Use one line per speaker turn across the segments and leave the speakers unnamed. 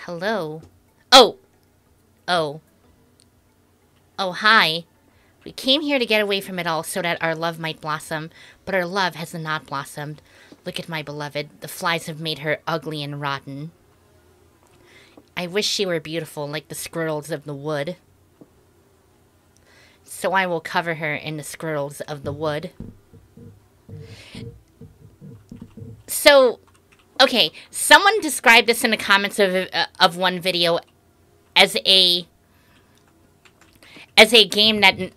Hello? Oh! Oh. Oh, hi. We came here to get away from it all so that our love might blossom, but our love has not blossomed. Look at my beloved. The flies have made her ugly and rotten. I wish she were beautiful like the squirrels of the wood. So I will cover her in the squirrels of the wood. So, okay, someone described this in the comments of one video as a game that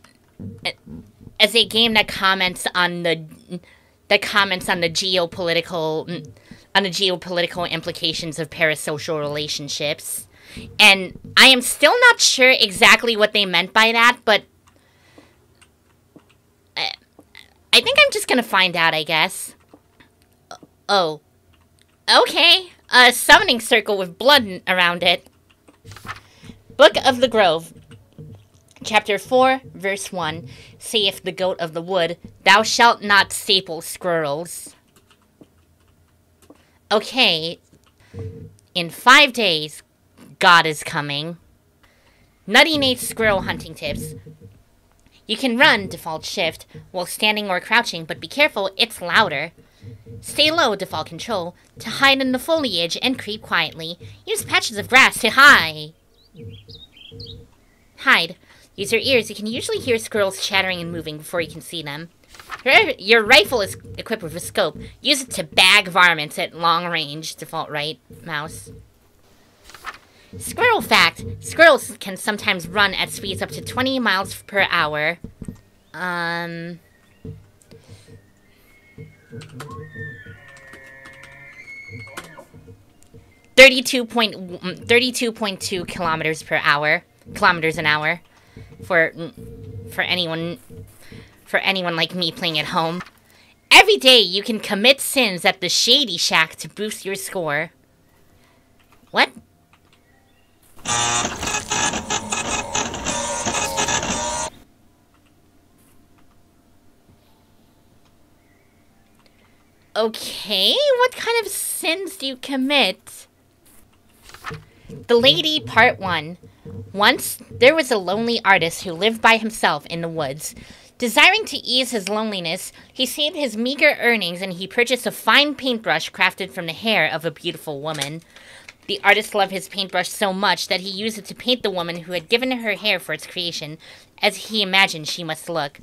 comments on the geopolitical implications of parasocial relationships. And I am still not sure exactly what they meant by that, but I think I'm just gonna find out, I guess. Oh. Okay. A summoning circle with blood around it. Book of the Grove. Chapter 4, verse 1. Saith the goat of the wood, thou shalt not staple squirrels. Okay. In 5 days, God is coming. Nutty Nate's squirrel hunting tips. You can run, default shift, while standing or crouching, but be careful, it's louder. Stay low, default control, to hide in the foliage and creep quietly. Use patches of grass to hide. Use your ears. You can usually hear squirrels chattering and moving before you can see them. Your rifle is equipped with a scope. Use it to bag varmints at long range, default right mouse. Squirrel fact. Squirrels can sometimes run at speeds up to 20 miles per hour. 32.2 kilometers an hour. For anyone like me playing at home. Every day you can commit sins at the Shady Shack to boost your score. What? Okay, what kind of sins do you commit? The Lady, Part 1. Once, there was a lonely artist who lived by himself in the woods. Desiring to ease his loneliness, he saved his meager earnings and he purchased a fine paintbrush crafted from the hair of a beautiful woman. The artist loved his paintbrush so much that he used it to paint the woman who had given her hair for its creation, as he imagined she must look.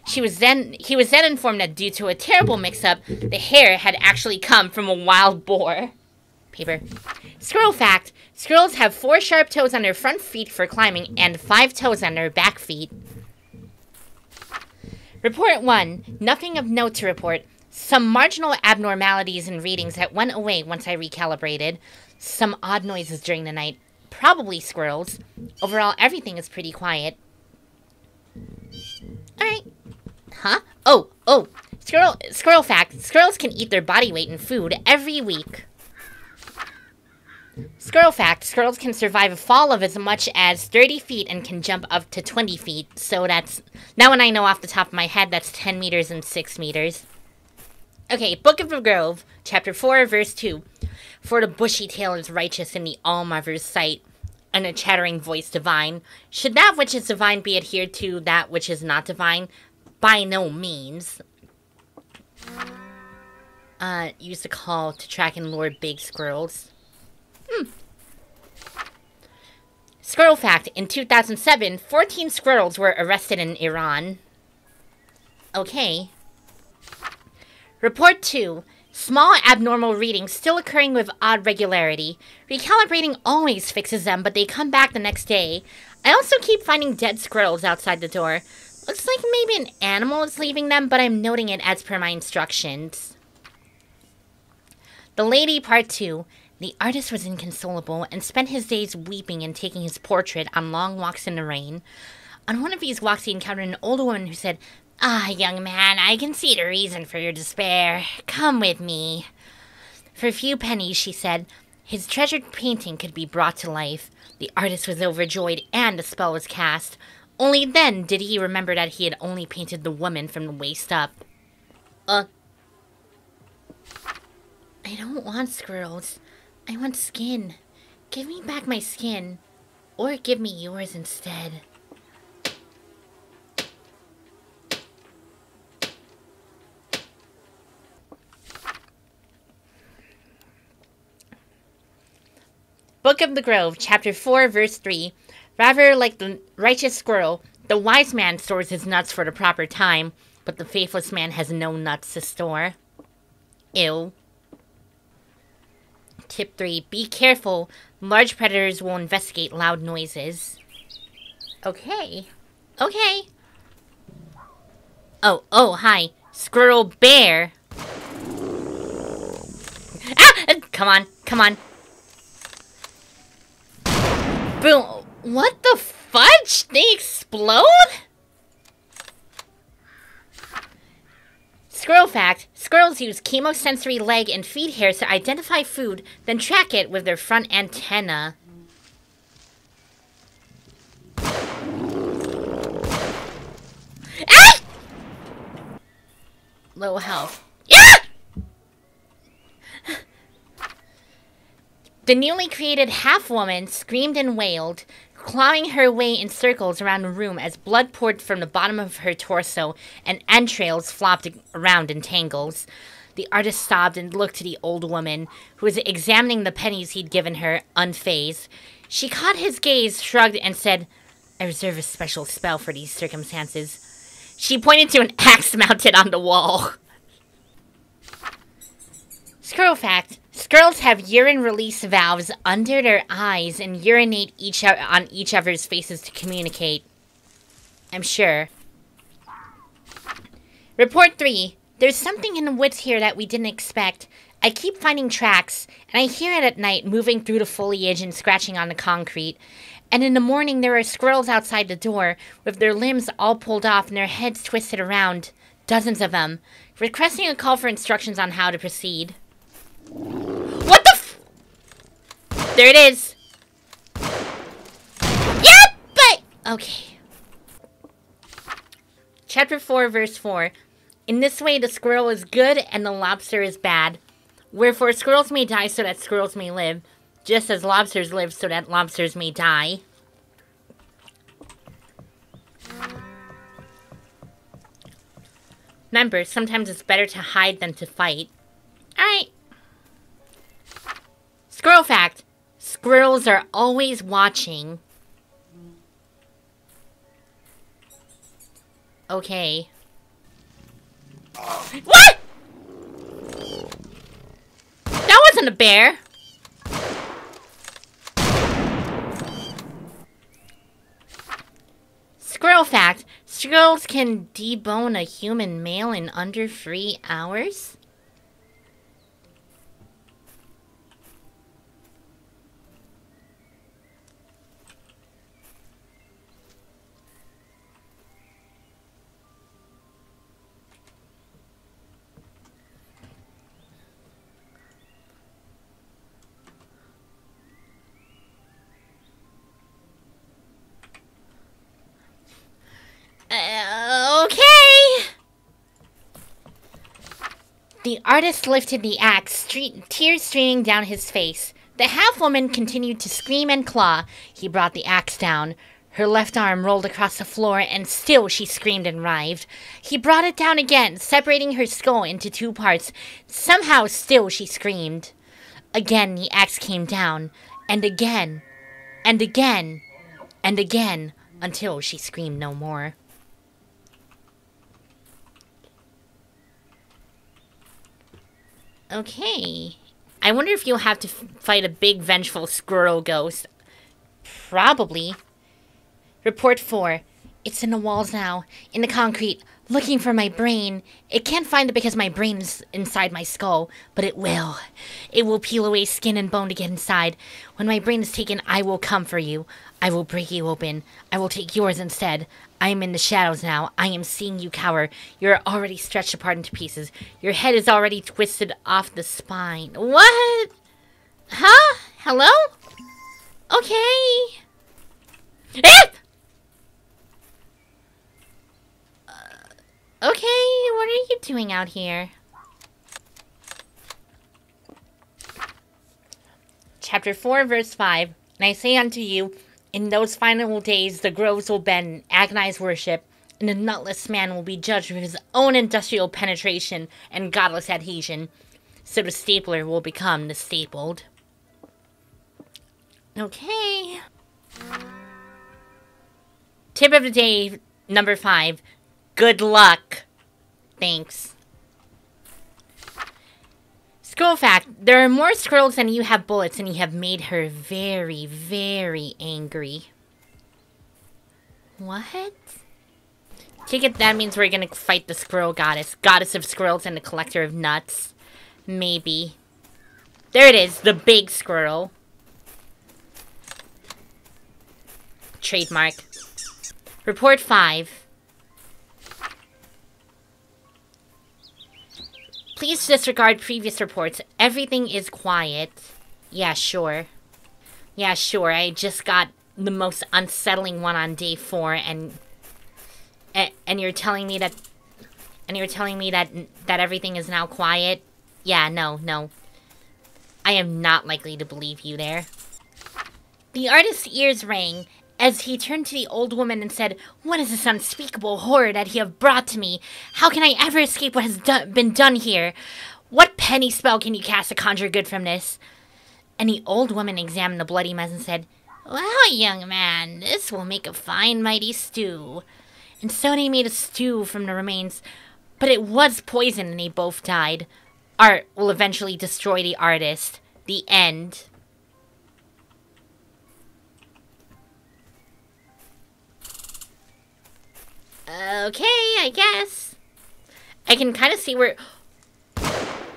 He was then informed that due to a terrible mix-up, the hair had actually come from a wild boar. Paper. Squirrel fact. Squirrels have 4 sharp toes on their front feet for climbing and 5 toes on their back feet. Report 1. Nothing of note to report. Some marginal abnormalities in readings that went away once I recalibrated. Some odd noises during the night. Probably squirrels. Overall, everything is pretty quiet. Alright. Huh? Oh. Squirrel fact. Squirrels can eat their body weight in food every week. Squirrel fact. Squirrels can survive a fall of as much as 30 feet and can jump up to 20 feet. So that's... Now when I know off the top of my head, that's 10 meters and 6 meters. Okay, Book of the Grove. Chapter 4, verse 2. For the bushy tail is righteous in the All-Mother's sight, and a chattering voice divine. Should that which is divine be adhered to that which is not divine? By no means. Use the call to track and lure big squirrels. Squirrel fact. In 2007, 14 squirrels were arrested in Iran. Okay. Report 2. Small abnormal readings still occurring with odd regularity. Recalibrating always fixes them, but they come back the next day. I also keep finding dead squirrels outside the door. Looks like maybe an animal is leaving them, but I'm noting it as per my instructions. The Lady, Part 2. The artist was inconsolable and spent his days weeping and taking his portrait on long walks in the rain. On one of these walks, he encountered an old woman who said, "Ah, young man, I can see the reason for your despair. Come with me." For a few pennies, she said, his treasured painting could be brought to life. The artist was overjoyed and the spell was cast. Only then did he remember that he had only painted the woman from the waist up. I don't want squirrels. I want skin. Give me back my skin. Or give me yours instead. Book of the Grove, Chapter 4, Verse 3. Rather like the righteous squirrel, the wise man stores his nuts for the proper time, but the faithless man has no nuts to store. Ew. Tip 3. Be careful. Large predators will investigate loud noises. Okay. Okay. Oh, hi. Squirrel bear. Ah! Come on. Boom. What the fudge? They explode? Squirrel fact. Squirrels use chemosensory leg and feet hairs to identify food, then track it with their front antenna. Ah! Low health. Yeah! The newly created half-woman screamed and wailed, clawing her way in circles around the room as blood poured from the bottom of her torso and entrails flopped around in tangles. The artist sobbed and looked to the old woman, who was examining the pennies he'd given her, unfazed. She caught his gaze, shrugged, and said, "I reserve a special spell for these circumstances." She pointed to an axe mounted on the wall. Squirrel fact. Squirrels have urine release valves under their eyes and urinate on each other's faces to communicate. I'm sure. Report 3. There's something in the woods here that we didn't expect. I keep finding tracks, and I hear it at night moving through the foliage and scratching on the concrete. And in the morning there are squirrels outside the door, with their limbs all pulled off and their heads twisted around. Dozens of them. Requesting a call for instructions on how to proceed. What the f- There it is. Yep, but... Okay. Chapter 4, Verse 4. In this way, the squirrel is good and the lobster is bad. Wherefore, squirrels may die so that squirrels may live, just as lobsters live so that lobsters may die. Remember, sometimes it's better to hide than to fight. Alright. Squirrel fact. Squirrels are always watching. Okay. What?! That wasn't a bear! Squirrel fact. Squirrels can debone a human male in under 3 hours? Okay. The artist lifted the axe, tears streaming down his face. The half-woman continued to scream and claw. He brought the axe down. Her left arm rolled across the floor, and still she screamed and writhed. He brought it down again, separating her skull into 2 parts. Somehow still she screamed. Again the axe came down, and again, and again, and again, until she screamed no more. Okay. I wonder if you'll have to fight a big, vengeful squirrel ghost. Probably. Report 4. It's in the walls now, in the concrete, looking for my brain. It can't find it because my brain is inside my skull, but it will. It will peel away skin and bone to get inside. When my brain is taken, I will come for you. I will break you open. I will take yours instead. I am in the shadows now. I am seeing you cower. You're already stretched apart into pieces. Your head is already twisted off the spine. What? Huh? Hello? Okay. Okay, what are you doing out here? Chapter 4, verse 5. And I say unto you, in those final days the groves will bend in agonized worship, and the nutless man will be judged with his own industrial penetration and godless adhesion. So the stapler will become the stapled. Okay. Tip of the day, number 5. Good luck. Thanks. Squirrel fact. There are more squirrels than you have bullets, and you have made her very, very angry. What? Take it that means we're gonna fight the squirrel goddess. Goddess of squirrels and the collector of nuts. Maybe. There it is, the big squirrel. Trademark. Report 5. Please disregard previous reports. Everything is quiet. Yeah, sure. Yeah, sure. I just got the most unsettling one on day 4, and you're telling me that that everything is now quiet? Yeah, no. I am not likely to believe you there. The artist's ears rang as he turned to the old woman and said, "What is this unspeakable horror that you have brought to me? How can I ever escape what has been done here? What penny spell can you cast to conjure good from this?" And the old woman examined the bloody mess and said, "Well, young man, this will make a fine mighty stew." And so they made a stew from the remains, but it was poison and they both died. Art will eventually destroy the artist. The end. Okay, I guess. I can kind of see where...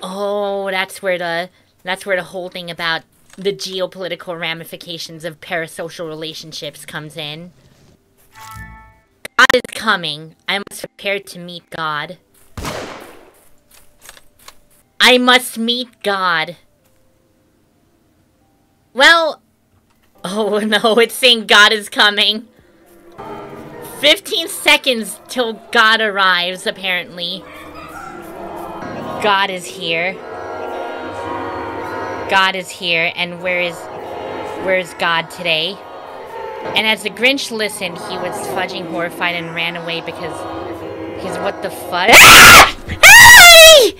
Oh, that's where the whole thing about the geopolitical ramifications of parasocial relationships comes in. God is coming. I must prepare to meet God. I must meet God. Well... Oh no, it's saying God is coming. 15 seconds till God arrives, apparently. God is here. God is here, and where's God today? And as the Grinch listened, he was fudging horrified and ran away because what the fuck? Hey!